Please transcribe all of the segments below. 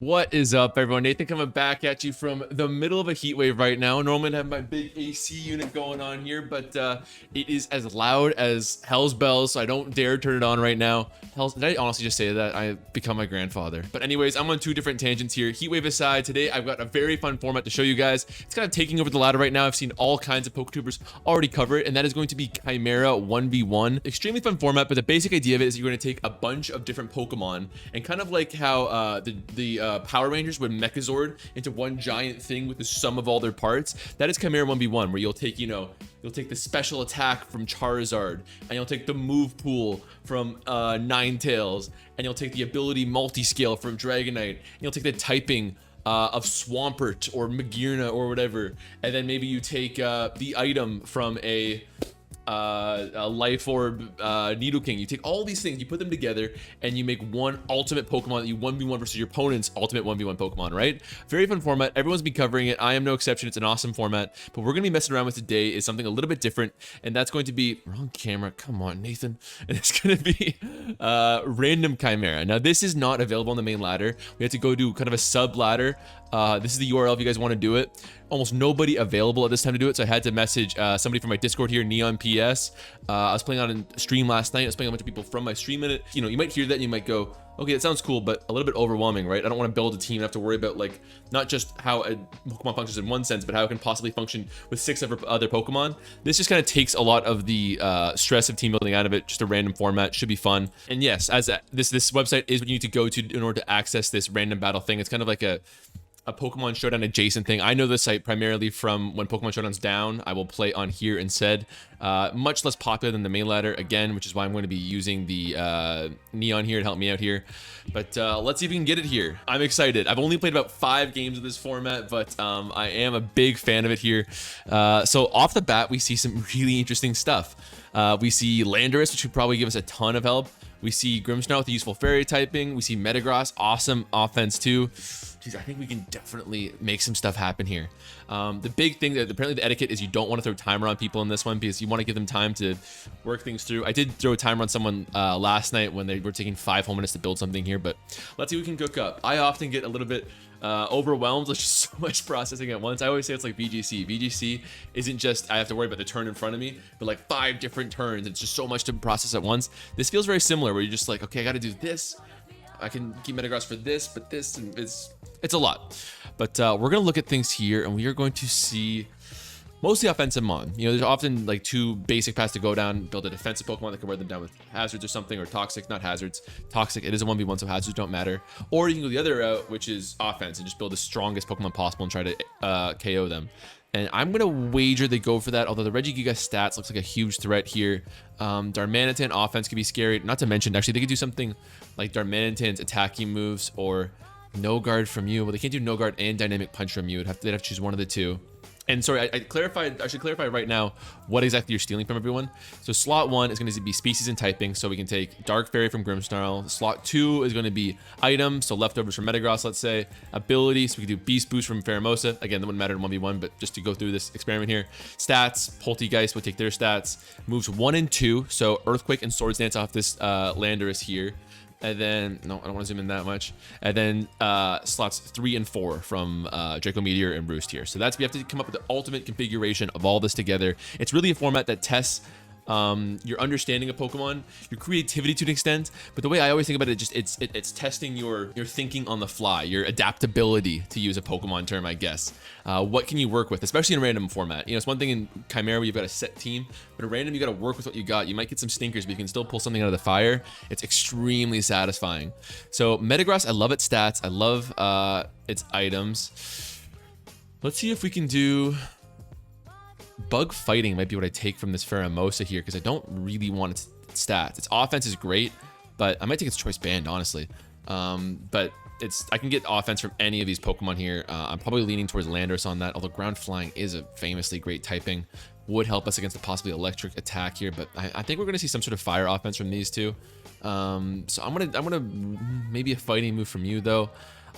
What is up, everyone? Nathan coming back at you from the middle of a heat wave right now. Normally I have my big AC unit going on here, but it is as loud as hell's bells, so I don't dare turn it on right now. Did I honestly just say that? I become my grandfather. But anyways, I'm on two different tangents here. Heat wave aside, today I've got a very fun format to show you guys. It's kind of taking over the ladder right now. I've seen all kinds of PokeTubers already cover it, and that is going to be Chimera 1v1. Extremely fun format, but the basic idea of it is you're going to take a bunch of different Pokemon, and kind of like how the Power Rangers would Megazord into one giant thing with the sum of all their parts. That is Chimera 1v1, where you'll take, you'll take the special attack from Charizard, and you'll take the move pool from Ninetales, and you'll take the ability multi-scale from Dragonite, and you'll take the typing of Swampert or Magearna or whatever, and then maybe you take the item from a Life Orb, Nidoking. You take all these things, you put them together, and you make one ultimate Pokemon that you 1v1 versus your opponent's ultimate 1v1 Pokemon, right? Very fun format. Everyone's been covering it. I am no exception. It's an awesome format. But we're going to be messing around with today is something a little bit different, and that's going to be... Wrong camera. Come on, Nathan. And it's going to be Random Chimera. Now, this is not available on the main ladder. We have to go do kind of a sub ladder. This is the URL if you guys want to do it. Almost nobody available at this time to do it, so I had to message somebody from my Discord here, Neon PS. I was playing on a stream last night. I was playing a bunch of people from my stream in it. You might hear that and you might go, okay, that sounds cool, but a little bit overwhelming, right? I don't want to build a team and have to worry about, like, not just how a Pokemon functions in one sense, but how it can possibly function with 6 other Pokemon. This just kind of takes a lot of the stress of team building out of it. Just a random format. Should be fun. And yes, as this website is what you need to go to in order to access this random battle thing. It's kind of like a Pokemon Showdown adjacent thing. I know this site primarily from when Pokemon Showdown's down. I will play on here instead. Much less popular than the main ladder, again, which is why I'm going to be using the Neon here to help me out here. But let's see if we can get it here. I'm excited. I've only played about 5 games of this format, but I am a big fan of it here. So off the bat, we see some really interesting stuff. We see Landorus, which could probably give us a ton of help. We see Grimmsnarl with the useful fairy typing. We see Metagross, awesome offense too. Jeez, I think we can definitely make some stuff happen here. The big thing that apparently the etiquette is you don't want to throw timer on people in this one because you want to give them time to work things through. I did throw a timer on someone last night when they were taking 5 whole minutes to build something here, but let's see what we can cook up. I often get a little bit overwhelmed with just so much processing at once. I always say it's like VGC. VGC isn't just I have to worry about the turn in front of me, but like 5 different turns. It's just so much to process at once. This feels very similar where you're just like, okay, I got to do this. I can keep Metagross for this, but this, and it's a lot. But we're gonna look at things here, and we are going to see mostly offensive mon. There's often like 2 basic paths to go down. Build a defensive Pokemon that can wear them down with hazards or something, or toxic, not hazards. Toxic, it is a 1v1, so hazards don't matter. Or you can go the other route, which is offense, and just build the strongest Pokemon possible and try to KO them. And I'm going to wager they go for that, although the Regigiga stats looks like a huge threat here. Darmanitan offense could be scary. Not to mention, actually, they could do something like Darmanitan's attacking moves or No Guard from you. Well, they can't do No Guard and Dynamic Punch from you. They'd have to choose one of the 2. And sorry, I should clarify right now what exactly you're stealing from everyone. So slot 1 is going to be species and typing, so we can take Dark Fairy from Grimmsnarl. Slot 2 is going to be item, so leftovers from Metagross, let's say. Ability, so we can do Beast Boost from Pheromosa. Again, that wouldn't matter in 1v1, but just to go through this experiment here. Stats, Poltegeist would take their stats. Moves 1 and 2, so Earthquake and Swords Dance off this Landorus here. And then, no, I don't want to zoom in that much. And then slots 3 and 4 from Draco Meteor and Roost here. So we have to come up with the ultimate configuration of all this together. It's really a format that tests your understanding of Pokemon, your creativity to an extent, but the way I always think about it, it's testing your thinking on the fly, your adaptability, to use a Pokemon term, I guess. What can you work with, especially in a random format? It's one thing in Chimera where you've got a set team, but in random you got to work with what you got. You might get some stinkers, but you can still pull something out of the fire. It's extremely satisfying. So Metagross, I love its stats. I love its items. Let's see if we can do... Bug fighting might be what I take from this Pheromosa here, because I don't really want its stats. Its offense is great, but I might take its choice band, honestly. But I can get offense from any of these Pokemon here. I'm probably leaning towards Landorus on that, although ground flying is a famously great typing. Would help us against a possibly electric attack here, but I think we're gonna see some sort of fire offense from these 2. So I'm gonna maybe a fighting move from you though.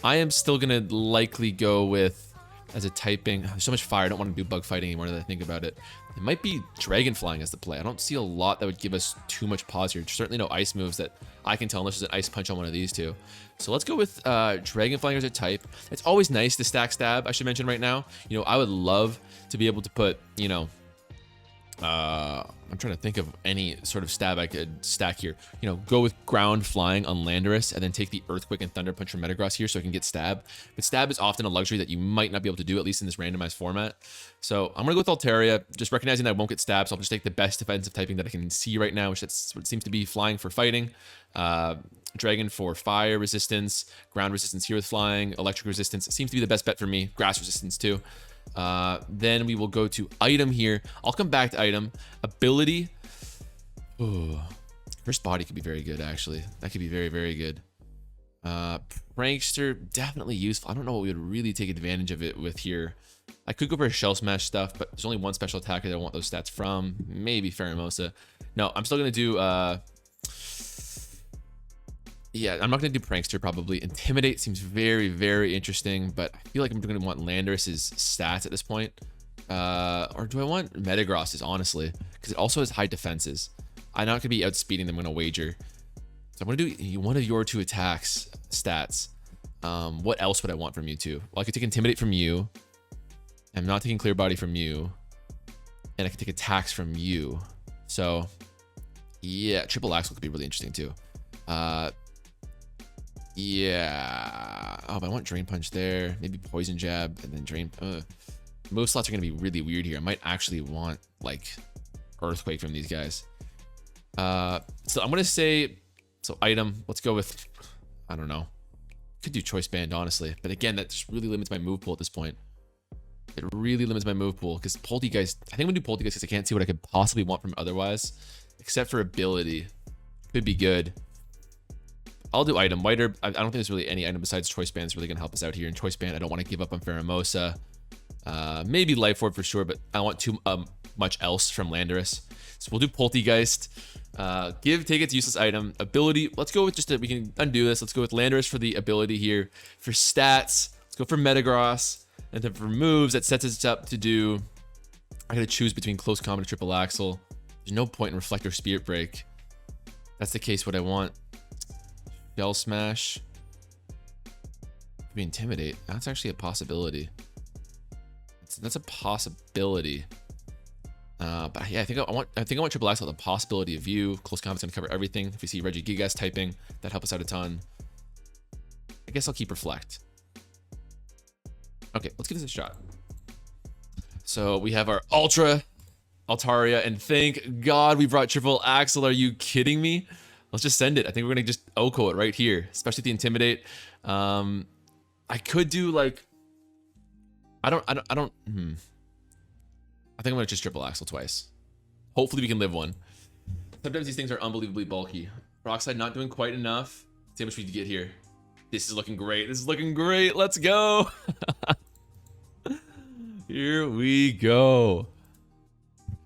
I am still gonna likely go with as a typing. There's so much fire. I don't want to do bug fighting anymore that I think about it. It might be dragon flying as the play. I don't see a lot that would give us too much pause here. Certainly no ice moves that I can tell unless there's an ice punch on one of these two. So let's go with dragon flying as a type. It's always nice to stack stab, I should mention right now. You know, I would love to be able to put, you know, I'm trying to think of any sort of stab I could stack here. You know, go with ground flying on Landorus and then take the earthquake and thunder punch from Metagross here so I can get stab. But stab is often a luxury that you might not be able to do, at least in this randomized format. So I'm gonna go with Altaria, just recognizing that I won't get stabbed, so I'll just take the best defensive typing that I can see right now, which that's what seems to be flying for fighting. Dragon for fire resistance, ground resistance here with flying, electric resistance. It seems to be the best bet for me. Grass resistance too. Then we will go to item here. I'll come back to item. Ability. Ooh. First body could be very good, actually. That could be very, very good. Prankster, definitely useful. I don't know what we would really take advantage of it with here. I could go for a Shell Smash stuff, but there's only one special attacker that I want those stats from. Maybe Pheromosa. No, I'm still going to do... yeah, I'm not going to do Prankster probably. Intimidate seems very, very interesting, but I feel like I'm going to want Landorus's stats at this point. Or do I want Metagross's, honestly? Because it also has high defenses. I'm not going to be outspeeding them, I'm going to wager. So I'm going to do one of your two attacks stats. What else would I want from you two? Well, I could take Intimidate from you. I'm not taking Clear Body from you. And I can take attacks from you. So, yeah, Triple Axle could be really interesting too. Yeah. Oh, but I want Drain Punch there. Maybe Poison Jab and then Drain. Move slots are going to be really weird here. I might actually want like Earthquake from these guys. So I'm going to say, so item, let's go with, I don't know. Could do Choice Band, honestly. But again, that just really limits my move pool at this point. It really limits my move pool because Poltegeist, I think I'm going to do Poltegeist because I can't see what I could possibly want from otherwise. Except for ability. Could be good. I'll do item. White Herb, I don't think there's really any item besides Choice Band is really going to help us out here. And Choice Band, I don't want to give up on Pheromosa. Maybe Life Orb for sure, but I don't want too much else from Landorus. So we'll do Poltegeist. Take its useless item. Ability, let's go with just we can undo this. Let's go with Landorus for the ability here. For stats, let's go for Metagross. And then for moves, that sets us up to do, I gotta choose between Close Combat and Triple Axle. There's no point in Reflect or Spirit Break. That's the case what I want. Shell Smash. Maybe Intimidate. That's actually a possibility. That's a possibility. But yeah, I think I want Triple Axle with the possibility of View. Close Combat's gonna cover everything. If we see Regigigas typing, that help us out a ton. I guess I'll keep Reflect. Okay, let's give this a shot. So we have our Ultra Altaria, and thank God we brought Triple Axle. Are you kidding me? Let's just send it. I think we're gonna just Oko it right here, especially the Intimidate. I could do like, I think I'm gonna just Triple Axle twice. Hopefully we can live one. Sometimes these things are unbelievably bulky. Peroxide not doing quite enough. Let's see how much we can get here. This is looking great. This is looking great. Let's go. Here we go.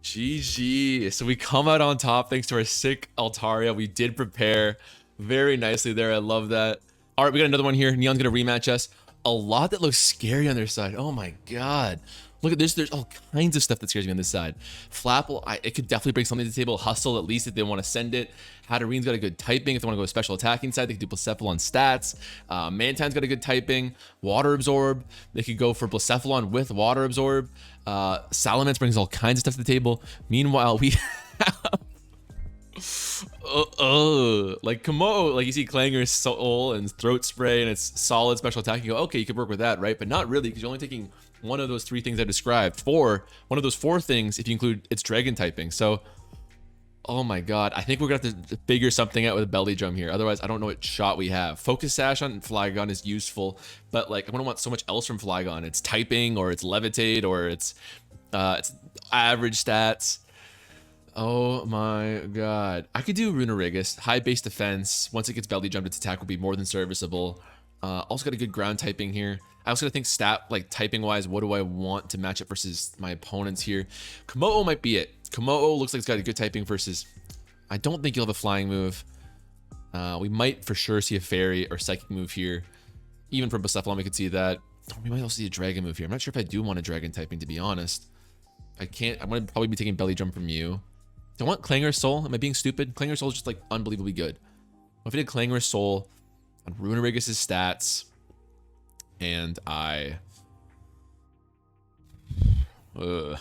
GG. So we come out on top thanks to our sick Altaria. We did prepare very nicely there. I love that. All right, we got another one here. Neon's gonna rematch us. A lot that looks scary on their side. Oh my God. Look at this. There's all kinds of stuff that scares me on this side. Flapple, it could definitely bring something to the table. Hustle, at least if they want to send it. Hatterene's got a good typing. If they want to go with special attacking side, they could do Blacephalon stats. Mantine's got a good typing. Water Absorb. They could go for Blacephalon with Water Absorb. Salamence brings all kinds of stuff to the table. Meanwhile, we have... like Komodo, like you see Clanger's Soul and Throat Spray and it's solid special attack. You go, okay, you could work with that, right? But not really, because you're only taking one of those three things I described. One of those four things if you include its dragon typing. So, oh my God, I think we're gonna have to figure something out with a Belly Drum here. Otherwise, I don't know what shot we have. Focus Sash on Flygon is useful, but like I'm gonna want so much else from Flygon. It's typing, or it's Levitate, or it's average stats. Oh my God. I could do Runerigus, high base defense. Once it gets belly jumped, its attack will be more than serviceable. Also got a good ground typing here. I also gotta think like typing wise, what do I want to match up versus my opponents here? Komodo might be it. Komodo looks like it's got a good typing versus, I don't think you'll have a flying move. We might for sure see a fairy or psychic move here. Even from Blacephalon, we could see that. We might also see a dragon move here. I'm not sure if I do want a dragon typing, to be honest. I can't. I'm going to probably be taking belly drum from you. Do I want Clangor Soul? Am I being stupid? Clangor Soul is just like unbelievably good. What if I did Clangor Soul on Runerigus' stats and I... I've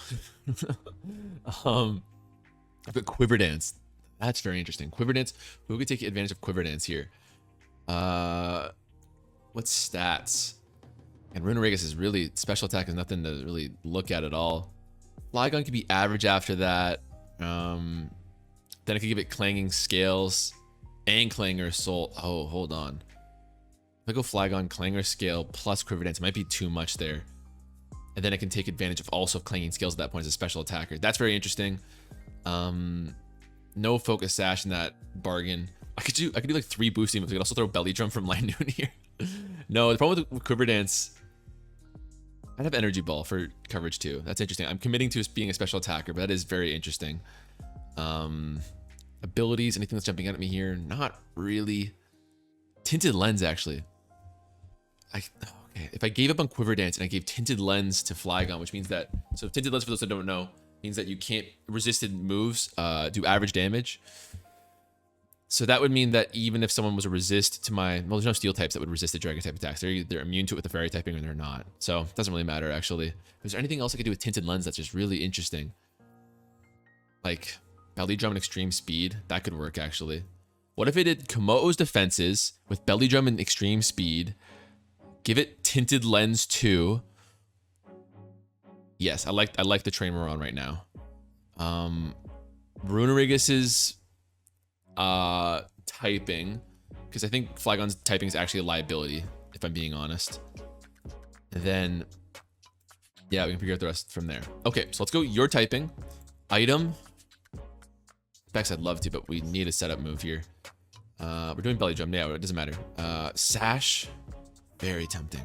got Quiver Dance. That's very interesting. Quiver Dance. Who could take advantage of Quiver Dance here? What stats? And Runerigus is really... Special attack is nothing to really look at all. Flygon could be average after that. Then I could give it Clanging Scales and Clangor Soul. Oh, hold on. If I go Flygon, Clangor Scale plus Quiver Dance, it might be too much there. And then I can take advantage of also Clanging Scales at that point as a special attacker. That's very interesting. No Focus Sash in that bargain. I could do like 3 boosting moves. I could also throw Belly Drum from Line Noon here. No, the problem with Quiver Dance, I'd have Energy Ball for coverage too. That's interesting. I'm committing to being a special attacker, but that is very interesting. Abilities, anything that's jumping out at me here? Not really. Tinted Lens, actually. Okay, if I gave up on Quiver Dance and I gave Tinted Lens to Flygon, which means that... So Tinted Lens, for those that don't know, means that you can't... Resisted moves do average damage. So that would mean that even if someone was a resist to my... Well, there's no steel types that would resist the dragon type attacks. They're either immune to it with the fairy typing or they're not. So it doesn't really matter, actually. Is there anything else I could do with Tinted Lens that's just really interesting? Like Belly Drum and Extreme Speed? That could work, actually. What if it did Komodo's defenses with Belly Drum and Extreme Speed? Give it Tinted Lens too. Yes, I like the train we're on right now. Runerigus' typing, because I think Flygon's typing is actually a liability, if I'm being honest. And then, yeah, we can figure out the rest from there. Okay, so let's go your typing. Item. Bex, I'd love to, but we need a setup move here. We're doing Belly Drum. Yeah, it doesn't matter. Sash. Very tempting.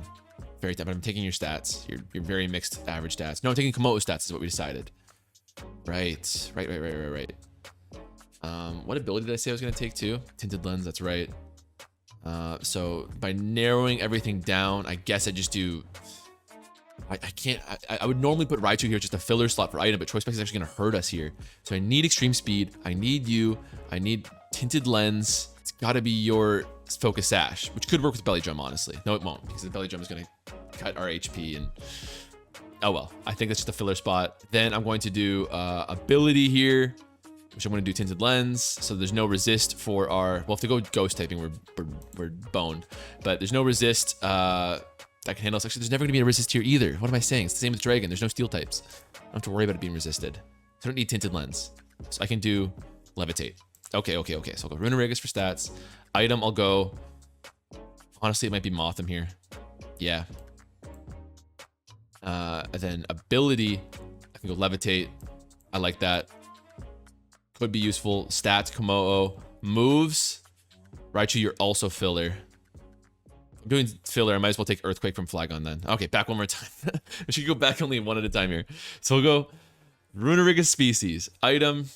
Very tempting. I'm taking your stats. Your very mixed average stats. No, I'm taking Komodo stats is what we decided. Right. What ability did I say I was going to take too? Tinted Lens, that's right. So by narrowing everything down, I guess I just do... I would normally put Raichu here, just a filler slot for item, but Choice Spec is actually going to hurt us here. So I need Extreme Speed. I need you. I need Tinted Lens. It's got to be your Focus Sash, which could work with Belly Drum, honestly. No, it won't, because the Belly Drum is going to cut our HP and... Oh well, I think that's just a filler spot. Then I'm going to do ability here, which I'm going to do Tinted Lens. So there's no resist for our... Well, if they go Ghost typing, we're boned. But there's no resist that can handle us. Actually, there's never going to be a resist here either. What am I saying? It's the same with Dragon. There's no steel types. I don't have to worry about it being resisted. So I don't need Tinted Lens. So I can do Levitate. Okay. So I'll go Runerigus for stats. Item, I'll go... Honestly, it might be Mothim here. Yeah. And then ability, I can go Levitate. I like that. Could be useful. Stats, Komodo. Moves. Raichu, you're also filler. I'm doing filler. I might as well take Earthquake from Flygon then. Okay, back one more time. We should go back only one at a time here. So we'll go Runerigus species. Item.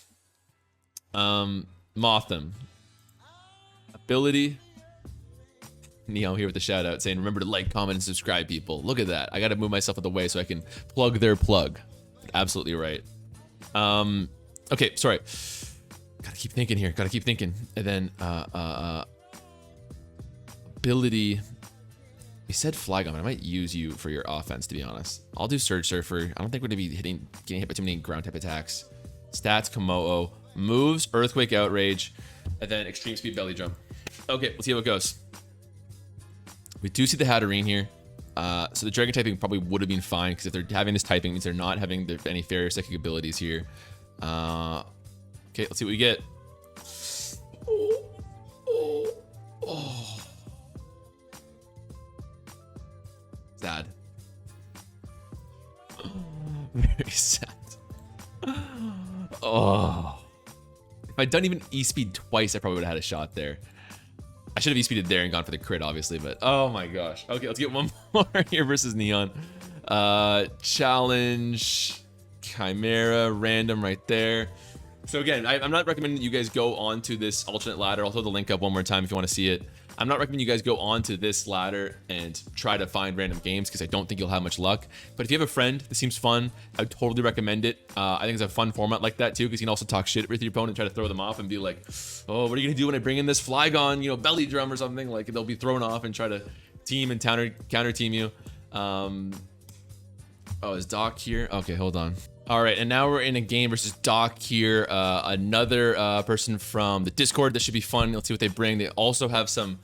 Mothim. Ability. Neo here with the shout out saying, remember to like, comment, and subscribe, people. Look at that. I got to move myself out of the way so I can plug their plug. Absolutely right. Okay, sorry. Gotta keep thinking here. Gotta keep thinking. And then, ability. We said Flygon. I might use you for your offense, to be honest. I'll do Surge Surfer. I don't think we're gonna be getting hit by too many ground type attacks. Stats, Komodo. Moves, Earthquake, Outrage. And then Extreme Speed, Belly Drum. Okay, let's see how it goes. We do see the Hatterene here. So the Dragon typing probably would have been fine, because if they're having this typing, it means they're not having any fairy psychic abilities here. Okay, let's see what we get. Oh. Sad. Very sad. Oh. If I'd done even E-Speed twice, I probably would have had a shot there. I should have E-Speeded there and gone for the crit, obviously, but oh my gosh. Okay, let's get one more here versus Neon. Challenge, Chimera, random right there. So again, I'm not recommending that you guys go on to this alternate ladder. I'll throw the link up one more time if you want to see it. I'm not recommending you guys go onto this ladder and try to find random games because I don't think you'll have much luck. But if you have a friend, this seems fun. I would totally recommend it. I think it's a fun format like that too, because you can also talk shit with your opponent, try to throw them off and be like, oh, what are you gonna do when I bring in this Flygon, you know, belly drum or something? Like they'll be thrown off and try to team and counter team you. Oh, is Doc here? Okay, hold on. All right, and now we're in a game versus Doc here. Another person from the Discord. This should be fun. Let's see what they bring. They also have some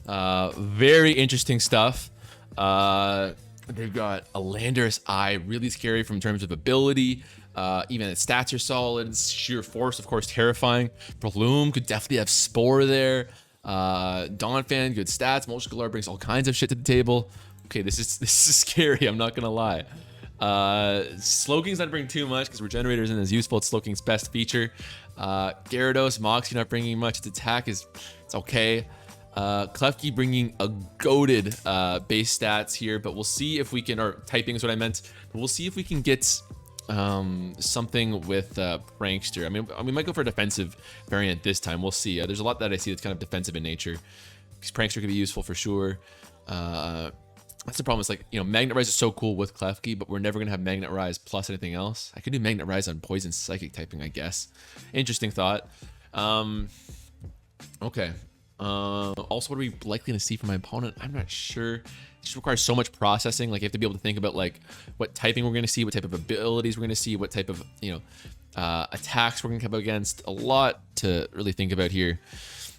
very interesting stuff. They've got a Landorus Eye, really scary from terms of ability. Even its stats are solid. Sheer force, of course, terrifying. Bloom could definitely have Spore there. Donphan, good stats. Molten Galar brings all kinds of shit to the table. Okay, this is scary. I'm not gonna lie. Slowking's not bringing too much because Regenerator isn't as useful. It's Slowking's best feature. Gyarados, Moxie not bringing much. Its attack it's okay. Klefki bringing a goated base stats here, but we'll see if we can, or typing is what I meant. But we'll see if we can get something with Prankster. I mean, we might go for a defensive variant this time. We'll see. There's a lot that I see that's kind of defensive in nature, because Prankster could be useful for sure. That's the problem. It's like, you know, Magnet Rise is so cool with Klefki, but we're never gonna have Magnet Rise plus anything else. I could do Magnet Rise on Poison Psychic typing, I guess. Interesting thought. Okay. Also, what are we likely to see from my opponent? I'm not sure. It just requires so much processing. Like, you have to be able to think about like what typing we're gonna see, what type of abilities we're gonna see, what type of, you know, attacks we're gonna come up against. A lot to really think about here.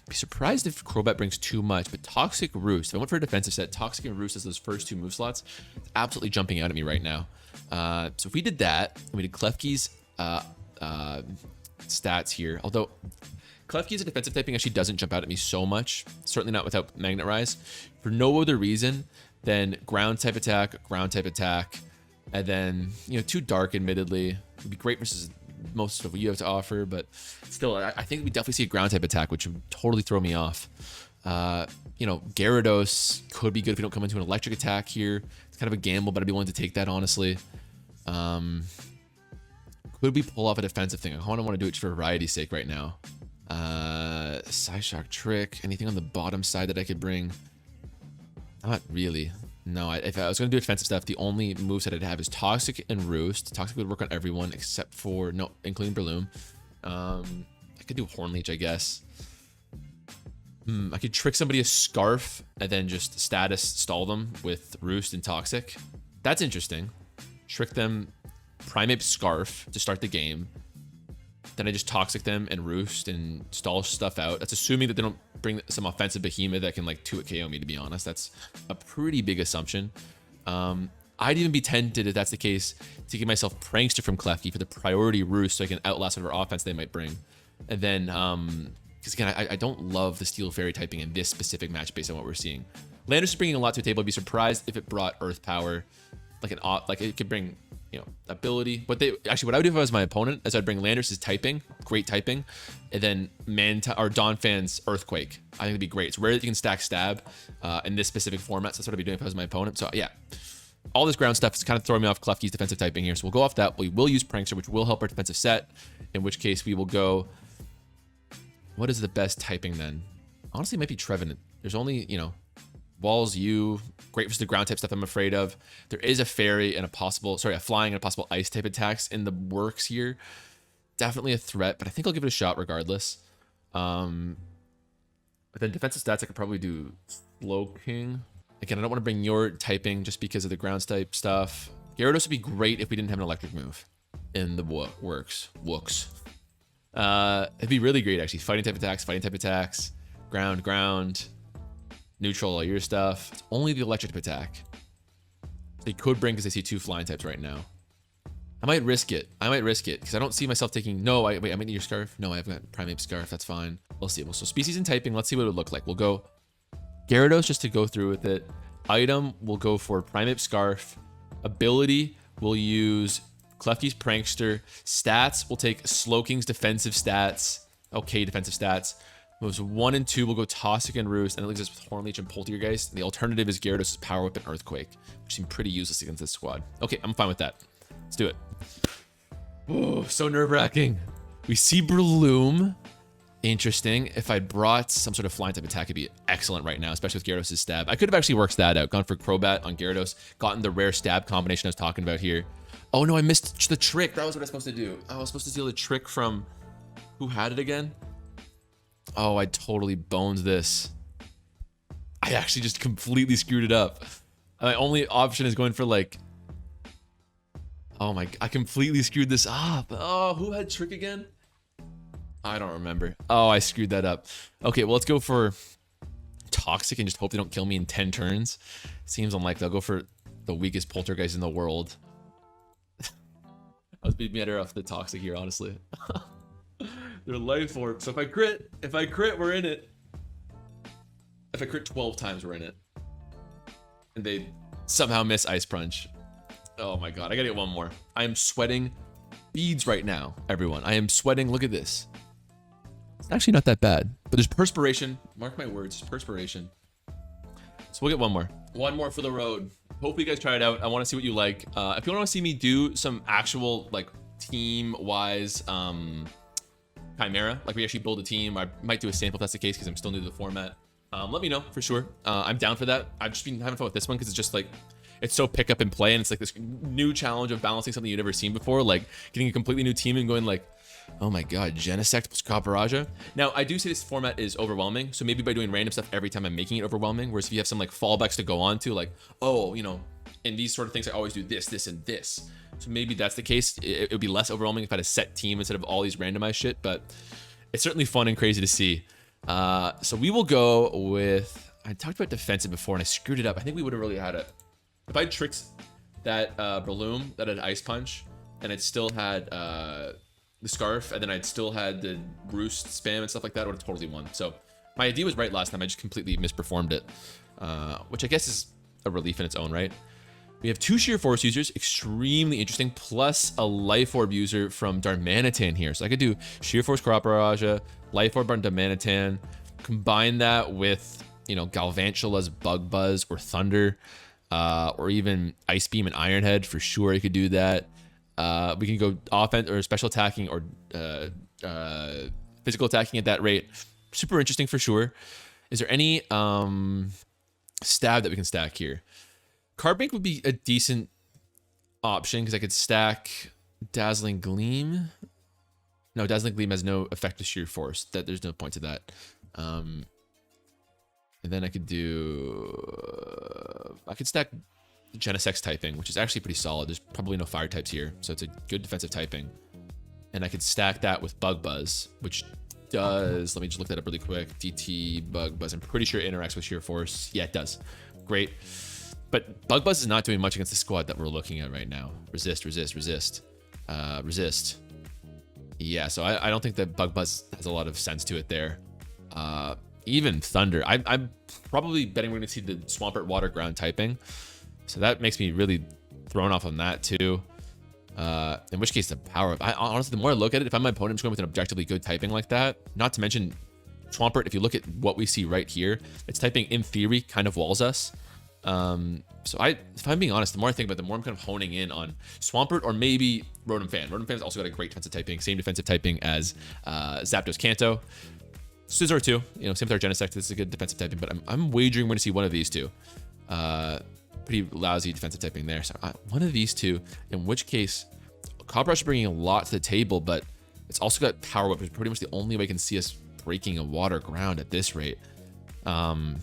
Be surprised if Crobat brings too much, but Toxic Roost. If I went for a defensive set, Toxic and Roost as those first two move slots, it's absolutely jumping out at me right now. So if we did that, and we did Klefki's stats here, although Klefki's a defensive typing actually doesn't jump out at me so much, certainly not without Magnet Rise, for no other reason than ground type attack, and then, you know, too dark admittedly. Would be great versus most of what you have to offer, but still, I think we definitely see a ground type attack, which would totally throw me off. You know, Gyarados could be good if we don't come into an electric attack here. It's kind of a gamble, but I'd be willing to take that, honestly. Could we pull off a defensive thing? I kind of want to do it just for variety's sake right now. Psyshock Trick, anything on the bottom side that I could bring? Not really. No, if I was going to do defensive stuff, the only moves that I'd have is Toxic and Roost. Toxic would work on everyone except for, no, including Breloom. I could do Horn Leech, I guess. I could trick somebody a Scarf and then just status stall them with Roost and Toxic. That's interesting. Trick them Primeape Scarf to start the game. Then I just Toxic them and Roost and stall stuff out. That's assuming that they don't bring some offensive behemoth that can like 2-hit KO me, to be honest. That's a pretty big assumption. I'd even be tempted, if that's the case, to give myself Prankster from Klefki for the priority Roost so I can outlast whatever offense they might bring. And then, because again, I don't love the Steel Fairy typing in this specific match based on what we're seeing. Landorus is bringing a lot to the table. I'd be surprised if it brought Earth Power, like it could bring, you know, ability. What I would do if I was my opponent is I'd bring Landorus's typing, great typing, and then Donphan's Earthquake. I think it'd be great. It's rare that you can stack Stab in this specific format, so that's what I'd be doing if I was my opponent. So yeah, all this ground stuff is kind of throwing me off Klefki's defensive typing here. So we'll go off that. We will use Prankster, which will help our defensive set, in which case we will go... What is the best typing then? Honestly, it might be Trevenant. There's only, you know, Walls, great for the ground type stuff I'm afraid of. There is a fairy and a flying and a possible ice type attacks in the works here. Definitely a threat, but I think I'll give it a shot regardless. But then defensive stats, I could probably do Slowking. Again, I don't want to bring your typing just because of the ground type stuff. Gyarados would be great if we didn't have an electric move in the works. It'd be really great actually. Fighting type attacks, ground. Neutral all your stuff. It's only the electric type attack. They could bring because they see two flying types right now. I might risk it because I don't see myself taking. No, wait, I might need your Scarf. No, I've got Primeape Scarf. That's fine. We'll see. So species and typing. Let's see what it would look like. We'll go Gyarados just to go through with it. Item, we'll go for Primeape Scarf. Ability, we'll use Klefki's Prankster. Stats, we'll take Slowking's defensive stats. Okay, defensive stats. Moves 1 and 2 will go Toxic and Roost, and it leaves us with Horn Leech and Poltergeist. The alternative is Gyarados' Power Whip and Earthquake, which seem pretty useless against this squad. Okay, I'm fine with that. Let's do it. Oh, so nerve-wracking. We see Breloom. Interesting. If I brought some sort of flying type attack, it'd be excellent right now, especially with Gyarados' stab. I could have actually worked that out, gone for Crobat on Gyarados, gotten the rare stab combination I was talking about here. Oh no, I missed the trick. That was what I was supposed to do. I was supposed to steal the trick from... Who had it again? Oh, I totally boned this. I actually just completely screwed it up. My only option is going for like... Oh my... I completely screwed this up. Oh, who had trick again? I don't remember. Oh, I screwed that up. Okay, well, let's go for Toxic and just hope they don't kill me in 10 turns. Seems unlikely. I'll go for the weakest Poltergeist in the world. I was being better off the Toxic here, honestly. They're life orb. So if I crit, we're in it. If I crit 12 times, we're in it. And they somehow miss Ice Punch. Oh my god, I gotta get one more. I am sweating beads right now, everyone. I am sweating. Look at this. It's actually not that bad, but there's perspiration. Mark my words, perspiration. So we'll get one more. One more for the road. Hope you guys try it out. I want to see what you like. If you want to see me do some actual like team-wise Chimera, like we actually build a team, I might do a sample if that's the case because I'm still new to the format. Let me know for sure. I'm down for that. I've just been having fun with this one because it's just like, it's so pick up and play, and it's like this new challenge of balancing something you've never seen before, like getting a completely new team and going like, oh my god, Genesect plus Copperajah. Now, I do say this format is overwhelming, so maybe by doing random stuff every time I'm making it overwhelming, whereas if you have some like fallbacks to go on to, like, oh, you know, in these sort of things, I always do this, this, and this. So maybe that's the case. It would be less overwhelming if I had a set team instead of all these randomized shit, but it's certainly fun and crazy to see. So we will go with, I talked about defensive before and I screwed it up. I think we would have really had it. If I had tricked that Breloom that had Ice Punch, and I'd still had the Scarf, and then I'd still had the Roost spam and stuff like that, I would have totally won. So my idea was right last time. I just completely misperformed it, which I guess is a relief in its own right. We have 2 Sheer Force users, extremely interesting, plus a Life Orb user from Darmanitan here. So I could do Sheer Force Copperajah, Life Orb on Darmanitan, combine that with, you know, Galvantula's Bug Buzz or Thunder, or even Ice Beam and Iron Head for sure. You could do that. We can go offense or special attacking or physical attacking at that rate. Super interesting for sure. Is there any stab that we can stack here? Carbink would be a decent option because I could stack Dazzling Gleam. No, Dazzling Gleam has no effect with Sheer Force. There's no point to that. And then I could stack Genesect typing, which is actually pretty solid. There's probably no fire types here, so it's a good defensive typing. And I could stack that with Bug Buzz, which does, let me just look that up really quick. DT Bug Buzz, I'm pretty sure it interacts with Sheer Force. Yeah, it does. Great. But Bug Buzz is not doing much against the squad that we're looking at right now. Resist, resist, resist. Resist. Yeah, so I don't think that Bug Buzz has a lot of sense to it there. Even Thunder. I'm probably betting we're going to see the Swampert Water Ground typing. So that makes me really thrown off on that too. In which case, the power of... honestly, the more I look at it, if I'm my opponent, I'm just going with an objectively good typing like that. Not to mention, Swampert, if you look at what we see right here, its typing, in theory, kind of walls us. So if I'm being honest, the more I think about it, the more I'm kind of honing in on Swampert or maybe Rotom Fan. Rotom Fan's also got a great defensive typing, same defensive typing as Zapdos Kanto. Scizor too, you know, same with our Genesect. This is a good defensive typing, but I'm wagering we're going to see one of these two. Pretty lousy defensive typing there. So one of these two, in which case, Copperajah is bringing a lot to the table, but it's also got Power Whip, which is pretty much the only way I can see us breaking a water ground at this rate. You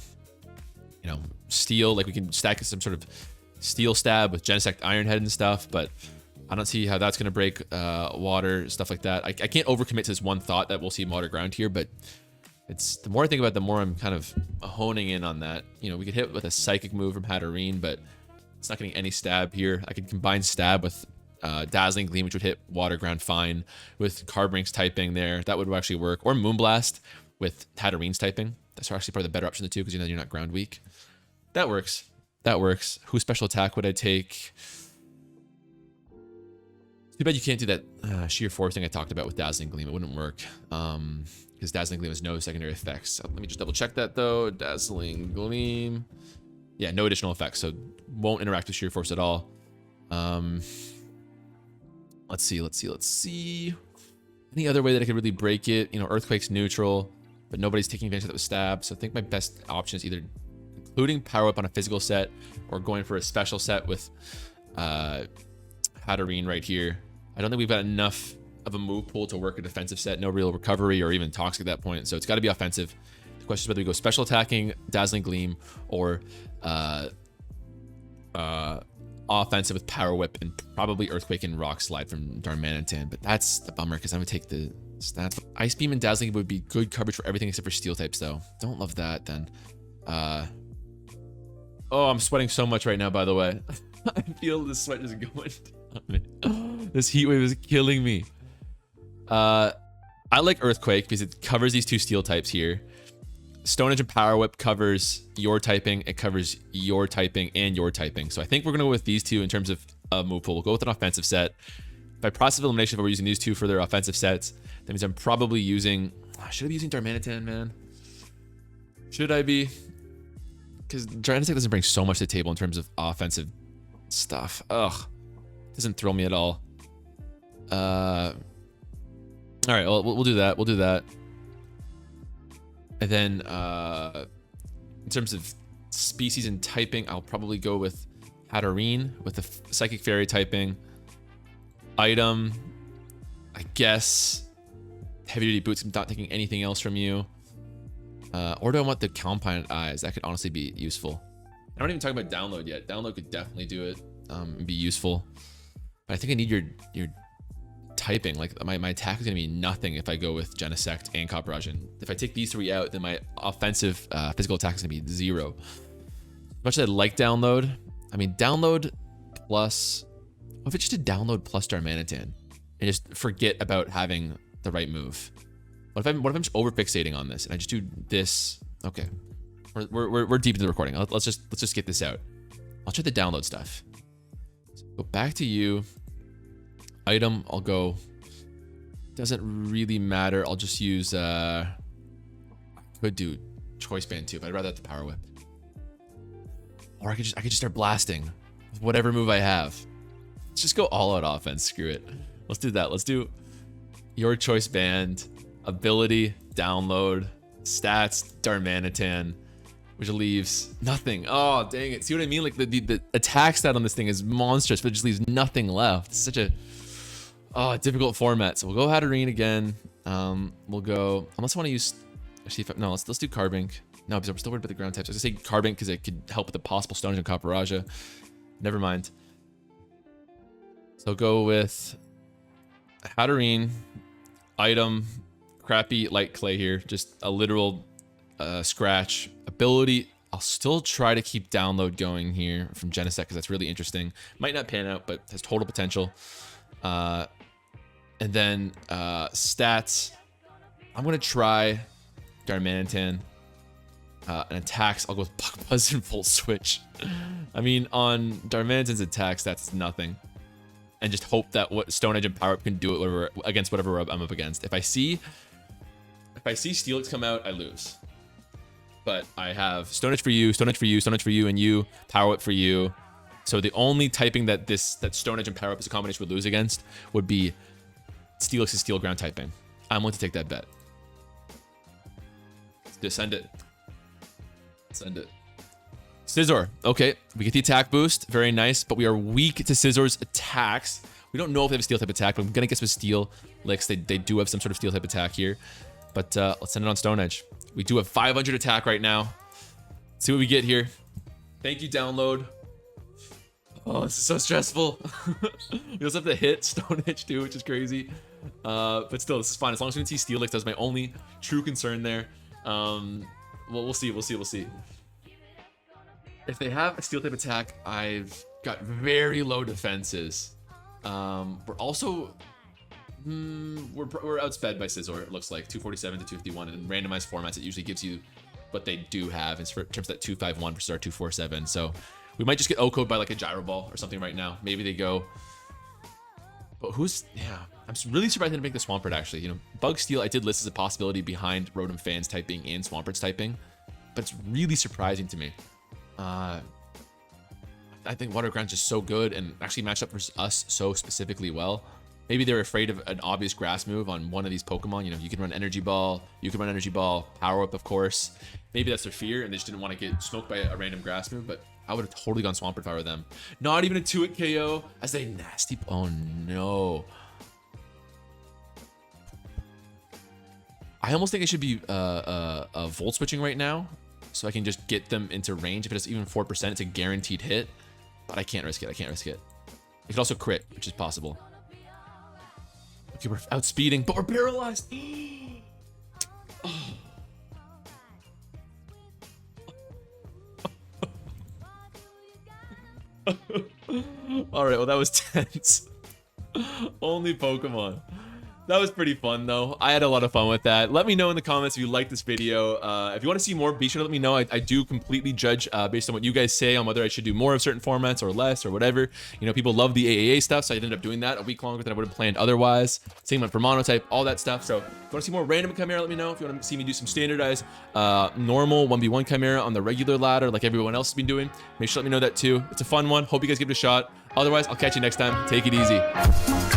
know, Steel, like we can stack some sort of Steel Stab with Genesect Iron Head and stuff, but I don't see how that's going to break water, stuff like that. I can't overcommit to this one thought that we'll see water ground here, but it's the more I think about it, the more I'm kind of honing in on that. You know, we could hit with a Psychic move from Hatterene, but it's not getting any stab here. I could combine stab with Dazzling Gleam, which would hit water ground fine with Carbrink's typing there. That would actually work. Or Moonblast with Hatterene's typing. That's actually probably the better option of the two because you know you're not ground weak. That works. That works. Whose special attack would I take? Too bad you can't do that Sheer Force thing I talked about with Dazzling Gleam. It wouldn't work. Because Dazzling Gleam has no secondary effects. So let me just double check that though. Dazzling Gleam. Yeah, no additional effects. So won't interact with Sheer Force at all. Let's see. I any other way that I could really break it. You know, Earthquake's neutral, but nobody's taking advantage of that with stab. So I think my best option is either including Power Whip on a physical set or going for a special set with Hatterene right here. I don't think we've got enough of a move pool to work a defensive set. No real recovery or even toxic at that point. So it's got to be offensive. The question is whether we go special attacking, Dazzling Gleam, or offensive with Power Whip and probably Earthquake and Rock Slide from Darmanitan. But that's the bummer because I'm going to take the stats. Ice Beam and Dazzling would be good coverage for everything except for Steel types, though. Don't love that, then. Oh, I'm sweating so much right now, by the way. I feel the sweat just going down. This heat wave is killing me. I like Earthquake because it covers these two Steel types here. Stone Edge and Power Whip covers your typing. It covers your typing and your typing. So I think we're going to go with these two in terms of move pool. We'll go with an offensive set. By process of elimination, if we're using these two for their offensive sets, that means I'm probably using... should I be using Darmanitan, man? Should I be? Because Darmanitan doesn't bring so much to the table in terms of offensive stuff. Ugh. Doesn't thrill me at all. All right, well, we'll do that. We'll do that. And then in terms of species and typing, I'll probably go with Hatterene with the Psychic Fairy typing. Item, I guess, Heavy Duty Boots. I'm not taking anything else from you. Or do I want the Compound Eyes? That could honestly be useful. I'm not even talking about Download yet. Download could definitely do it and be useful. But I think I need your typing. Like my attack is going to be nothing if I go with Genesect and Copperajin. If I take these three out, then my offensive physical attack is going to be 0. As much as I like Download, I mean, Download plus... What if I just did Download plus Darmanitan and just forget about having the right move? What if I'm just over fixating on this and I just do this? Okay, we're deep into the recording. Let's just get this out. I'll try the Download stuff. So go back to you. Item, I'll go. Doesn't really matter. I'll just use. Could do Choice Band too, but I'd rather have the Power Whip. Or I could just start blasting with whatever move I have. Let's just go all out offense. Screw it. Let's do that. Let's do your Choice Band, ability, Download, stats, Darmanitan, which leaves nothing. Oh, dang it. See what I mean? Like the attack stat on this thing is monstrous, but it just leaves nothing left. It's such a difficult format. So we'll go Hatterene again. We'll go, unless I want to use, actually, no, let's do Carbink. No, because I'm still worried about the ground types. I was going to say Carbink because it could help with the possible Stone Edge and Copperaja. Never mind. So go with Hatterene, item, crappy light clay here. Just a literal scratch. Ability, I'll still try to keep Download going here from Genesect because that's really interesting. Might not pan out, but has total potential. And then stats, I'm going to try Darmanitan. And attacks, I'll go with Buck Buzz and Volt Switch. I mean, on Darmanitan's attacks, that's nothing. And just hope that what Stone Edge and Power Up can do it against whatever I'm up against. If I see Steelix come out, I lose. But I have Stone Edge for you, Stone Edge for you, Stone Edge for you, and you, Power Up for you. So the only typing that Stone Edge and Power Up as a combination would lose against would be Steelix's Steel Ground typing. I'm willing to take that bet. Just send it. Send it. Scizor. Okay, we get the attack boost. Very nice, but we are weak to Scizor's attacks. We don't know if they have a steel type attack, but I'm gonna guess with steel licks, they do have some sort of steel type attack here. But let's send it on Stone Edge. We do have 500 attack right now. Let's see what we get here. Thank you, Download. Oh, this is so stressful. We also have to hit Stone Edge too, which is crazy. But still, this is fine. As long as we can see steel licks, that's my only true concern there. Well, we'll see. If they have a steel type attack, I've got very low defenses. We're also we're outsped by Scizor. It looks like 247 to 251, and in randomized formats, it usually gives you what they do have in terms of that 251 versus our 247. So we might just get O-code by like a Gyro Ball or something right now. Maybe they go. But I'm really surprised they didn't make the Swampert actually. You know, Bug Steel I did list as a possibility behind Rotom Fans typing and Swampert's typing, but it's really surprising to me. I think Water Ground's just so good and actually matched up for us so specifically well. Maybe they're afraid of an obvious grass move on one of these Pokemon. You know, you can run Energy Ball, you can run Energy Ball, Power Up, of course. Maybe that's their fear, and they just didn't want to get smoked by a random grass move, but I would have totally gone Swampert if I were them. Not even a 2-hit KO as a nasty... Oh, no. I almost think I should be Volt Switching right now, so I can just get them into range. If it is even 4%, it's a guaranteed hit, but I can't risk it. I can't risk it. It could also crit, which is possible. Okay, we're outspeeding, but we're paralyzed. All right, well, that was tense. Only Pokemon. That was pretty fun, though. I had a lot of fun with that. Let me know in the comments if you liked this video. If you want to see more, be sure to let me know. I do completely judge based on what you guys say on whether I should do more of certain formats or less or whatever. You know, people love the AAA stuff, so I ended up doing that a week longer than I would have planned otherwise. Same went for Monotype, all that stuff. So if you want to see more random Chimera, let me know. If you want to see me do some standardized normal 1v1 Chimera on the regular ladder like everyone else has been doing, make sure to let me know that too. It's a fun one. Hope you guys give it a shot. Otherwise, I'll catch you next time. Take it easy.